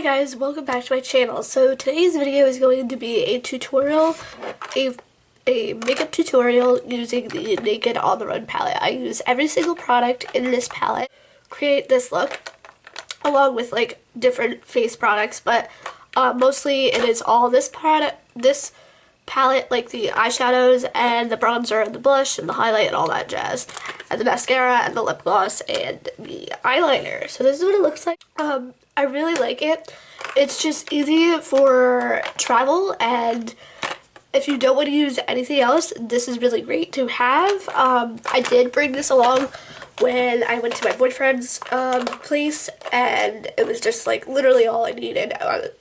guys, welcome back to my channel. So today's video is going to be a tutorial, a makeup tutorial using the Naked on the Run palette. I use every single product in this palette to create this look, along with like different face products, but mostly it is all this palette, like the eyeshadows and the bronzer and the blush and the highlight and all that jazz, and the mascara and the lip gloss and the eyeliner. So this is what it looks like. I really like it. It's just easy for travel, and if you don't want to use anything else, this is really great to have. I did bring this along when I went to my boyfriend's place, and it was just like literally all I needed.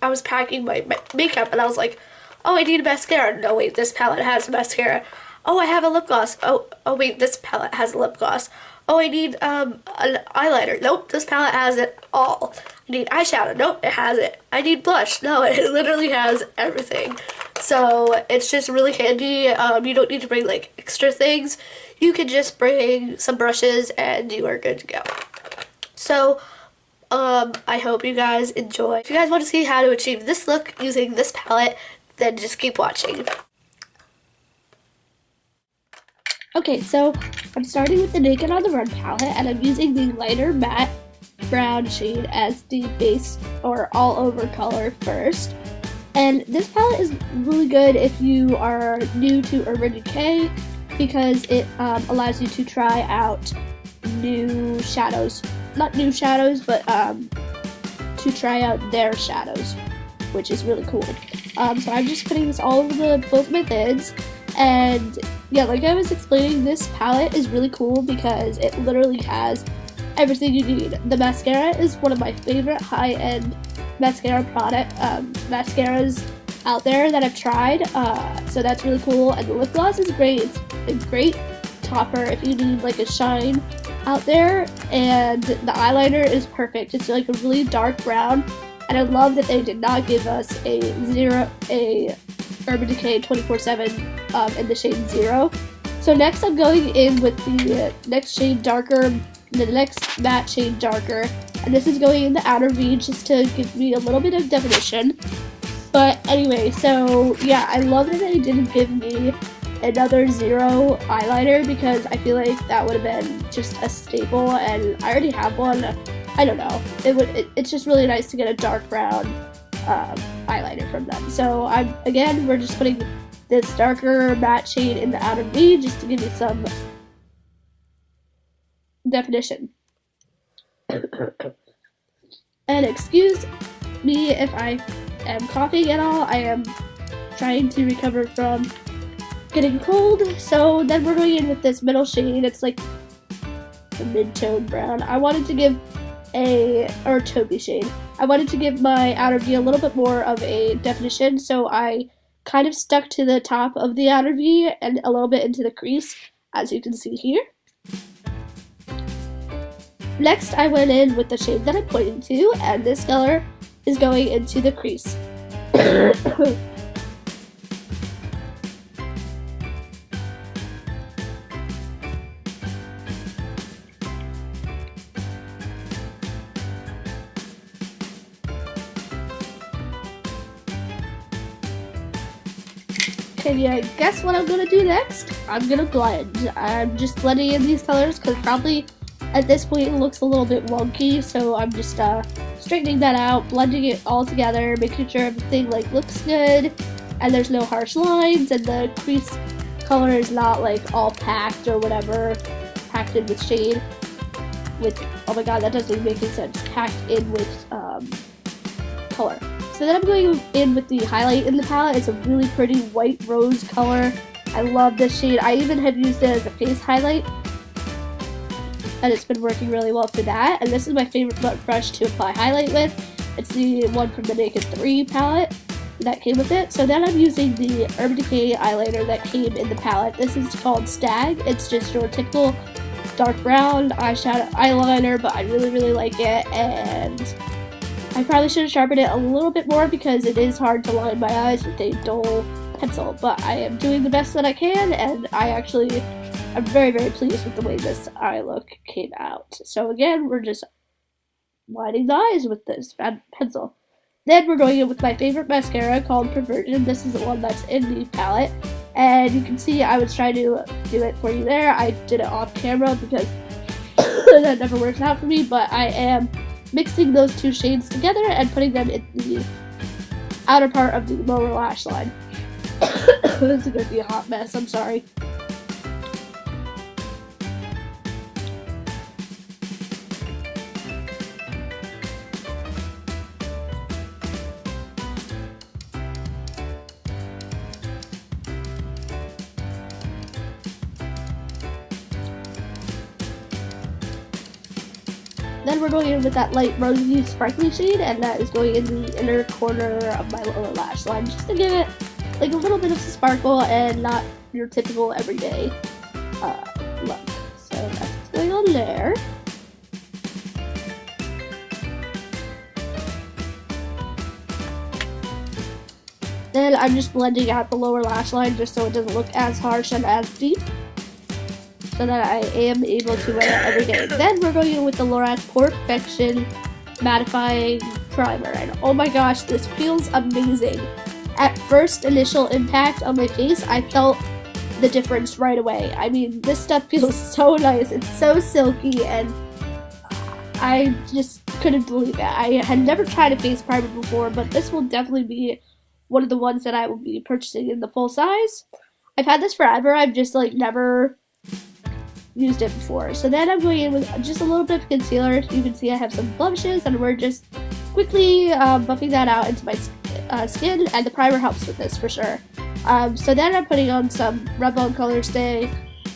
I was packing my makeup and I was like, oh, I need a mascara. No, wait, this palette has a mascara. Oh, I have a lip gloss. Oh, wait, this palette has a lip gloss. Oh, I need an eyeliner. Nope, this palette has it all. I need eyeshadow. Nope, it has it. I need blush. No, it literally has everything. So it's just really handy. You don't need to bring like extra things. You can just bring some brushes and you are good to go. So I hope you guys enjoy. If you guys want to see how to achieve this look using this palette, then just keep watching. Okay, so I'm starting with the Naked on the Run palette, and I'm using the lighter matte brown shade as the base or all over color first. And this palette is really good if you are new to Urban Decay, because it allows you to try out new shadows. Not new shadows, but to try out their shadows, which is really cool. So I'm just putting this all over both my lids. And yeah, like I was explaining, this palette is really cool because it literally has everything you need. The mascara is one of my favorite high-end mascaras out there that I've tried, so that's really cool. And the lip gloss is great. It's a great topper if you need like a shine out there. And the eyeliner is perfect. It's like a really dark brown, and I love that they did not give us a Urban Decay 24/7 in the shade 0. So next I'm going in with the next shade darker, the next matte shade darker, and this is going in the outer V just to give me a little bit of definition. But anyway, so yeah, I love that they didn't give me another 0 eyeliner, because I feel like that would have been just a staple, and I already have one. I don't know, it's just really nice to get a dark brown eyeliner from them. So we're just putting this darker matte shade in the outer V just to give you some definition. And excuse me if I am coughing at all. I am trying to recover from getting cold. So then we're going in with this middle shade. It's like the mid-tone brown. I wanted to give taupey shade. I wanted to give my outer V a little bit more of a definition, so I kind of stuck to the top of the outer V and a little bit into the crease, as you can see here. Next, I went in with the shade that I pointed to, and this color is going into the crease. Okay, yeah, guess what I'm gonna do next? I'm gonna blend. I'm just blending in these colors because probably at this point it looks a little bit wonky, so I'm just straightening that out, blending it all together, making sure everything like looks good and there's no harsh lines, and the crease color is not like all packed or whatever, packed in with shade. Oh my god, that doesn't make any sense. Packed in with color. So then I'm going in with the highlight in the palette. It's a really pretty white rose color. I love this shade. I even have used it as a face highlight, and it's been working really well for that. And this is my favorite brush to apply highlight with. It's the one from the Naked 3 palette that came with it. So then I'm using the Urban Decay eyeliner that came in the palette. This is called Stag. It's just your typical dark brown eyeliner, but I really, really like it, and I probably should have sharpened it a little bit more because it is hard to line my eyes with a dull pencil, but I am doing the best that I can, and I'm very, very pleased with the way this eye look came out. So again, we're just lining the eyes with this pencil. Then we're going in with my favorite mascara called Perversion. This is the one that's in the palette. And you can see I was trying to do it for you there. I did it off camera because that never works out for me. But I am mixing those two shades together and putting them in the outer part of the lower lash line. This is going to be a hot mess. I'm sorry. Then we're going in with that light rosy sparkly shade, and that is going in the inner corner of my lower lash line, just to give it like a little bit of sparkle and not your typical everyday look. So that's what's going on there. Then I'm just blending out the lower lash line just so it doesn't look as harsh and as deep, so that I am able to wear it every day. Then we're going in with the Lorac Perfection Mattifying Primer, and oh my gosh, this feels amazing. At first initial impact on my face, I felt the difference right away. I mean, this stuff feels so nice. It's so silky, and I just couldn't believe it. I had never tried a face primer before, but this will definitely be one of the ones that I will be purchasing in the full size. I've had this forever. I've just like never used it before. So then I'm going in with just a little bit of concealer. You can see I have some blemishes, and we're just quickly buffing that out into my skin, and the primer helps with this for sure. So then I'm putting on some Revlon Color Stay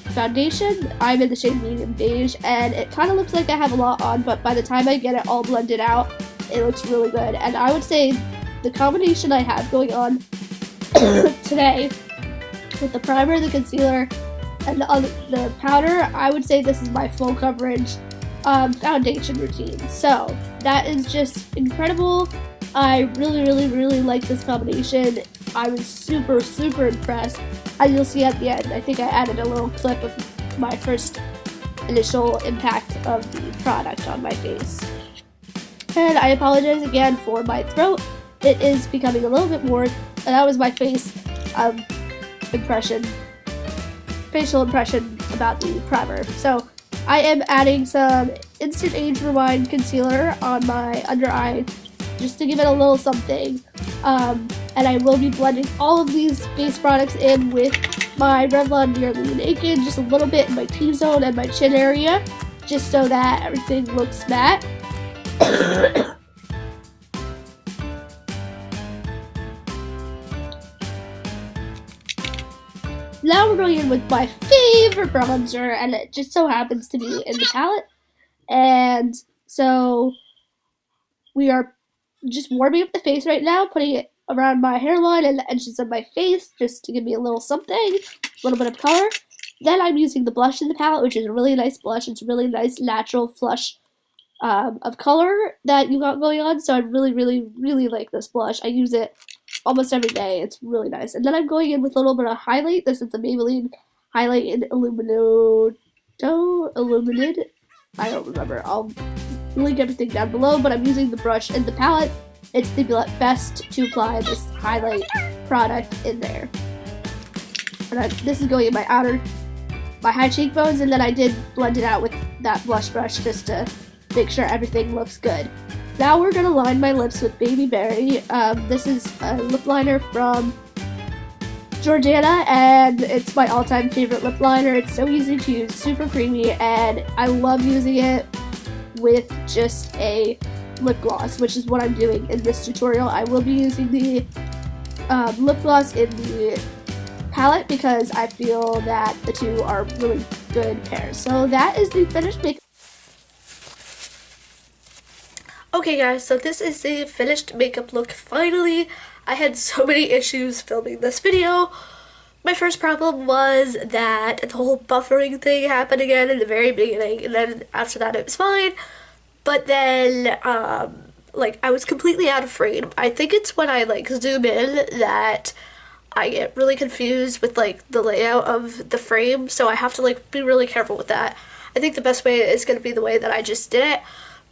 foundation. I'm in the shade medium beige, and it kind of looks like I have a lot on, but by the time I get it all blended out, it looks really good. And I would say the combination I have going on today with the primer, the concealer, and the powder, I would say this is my full coverage foundation routine. So that is just incredible. I really like this combination. I was super impressed. As you'll see at the end, I think I added a little clip of my first initial impact of the product on my face. And I apologize again for my throat. It is becoming a little bit more, and that was my facial impression about the primer. So I am adding some Instant Age Rewind concealer on my under eye just to give it a little something. And I will be blending all of these base products in with my Revlon Nearly Naked, just a little bit in my T-zone and my chin area, just so that everything looks matte. Now we're going in with my favorite bronzer, and it just so happens to be in the palette. And so we are just warming up the face right now, putting it around my hairline and the edges of my face just to give me a little something, a little bit of color. Then I'm using the blush in the palette, which is a really nice blush. It's a really nice natural flush of color that you got going on. So I really like this blush. I use it almost every day. It's really nice. And then I'm going in with a little bit of highlight. This is the Maybelline Highlight in Illuminated. I don't remember. I'll link everything down below, but I'm using the brush in the palette. It's the best to apply this highlight product in there. And this is going in my high cheekbones, and then I did blend it out with that blush brush just to make sure everything looks good. Now we're going to line my lips with Baby Berry. This is a lip liner from Jordana, and it's my all-time favorite lip liner. It's so easy to use, super creamy, and I love using it with just a lip gloss, which is what I'm doing in this tutorial. I will be using the lip gloss in the palette because I feel that the two are really good pairs. So that is the finished makeup. Okay guys, so this is the finished makeup look finally. I had so many issues filming this video. My first problem was that the whole buffering thing happened again in the very beginning, and then after that it was fine. But then, like, I was completely out of frame. I think it's when I, like, zoom in that I get really confused with, like, the layout of the frame. So I have to, like, be really careful with that. I think the best way is going to be the way that I just did it.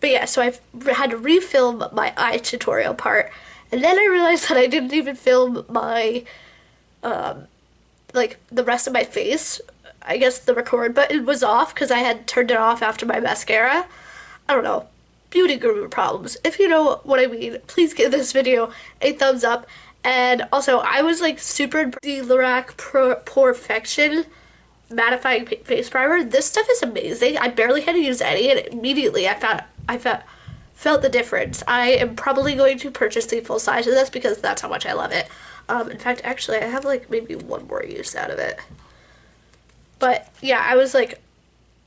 But yeah, so I had to refilm my eye tutorial part. And then I realized that I didn't even film my, like, the rest of my face. I guess the record button was off because I had turned it off after my mascara. I don't know. Beauty guru problems. If you know what I mean, please give this video a thumbs up. And also, I was like super impressed with the lorac Perfection mattifying face primer. This stuff is amazing. I barely had to use any, and immediately I felt the difference. I am probably going to purchase the full size of this because that's how much I love it. In fact, actually, I have like maybe one more use out of it. But yeah, I was like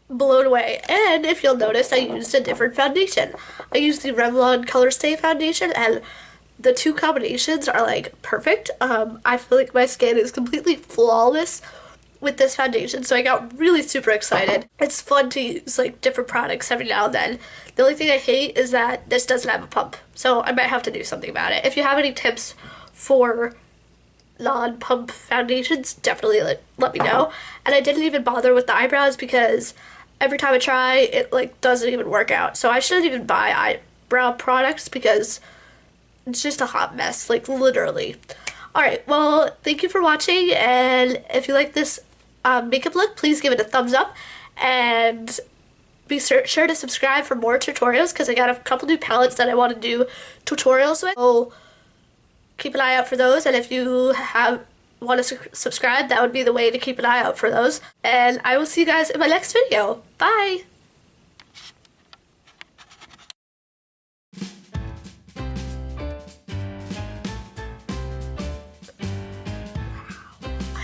blown away. And if you'll notice, I used a different foundation. I used the Revlon Color Stay foundation, and the two combinations are like perfect. I feel like my skin is completely flawless with this foundation, so I got really super excited. It's fun to use like different products every now and then. The only thing I hate is that this doesn't have a pump, so I might have to do something about it. If you have any tips for non-pump foundations, definitely let me know. And I didn't even bother with the eyebrows because every time I try, it like doesn't even work out. So I shouldn't even buy eyebrow products because it's just a hot mess, like literally. Alright, well, thank you for watching, and if you like this makeup look, please give it a thumbs up, and be sure to subscribe for more tutorials because I got a couple new palettes that I want to do tutorials with. So keep an eye out for those, and if you want to subscribe, that would be the way to keep an eye out for those. And I will see you guys in my next video. Bye!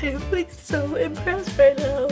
I'm like so impressed right now.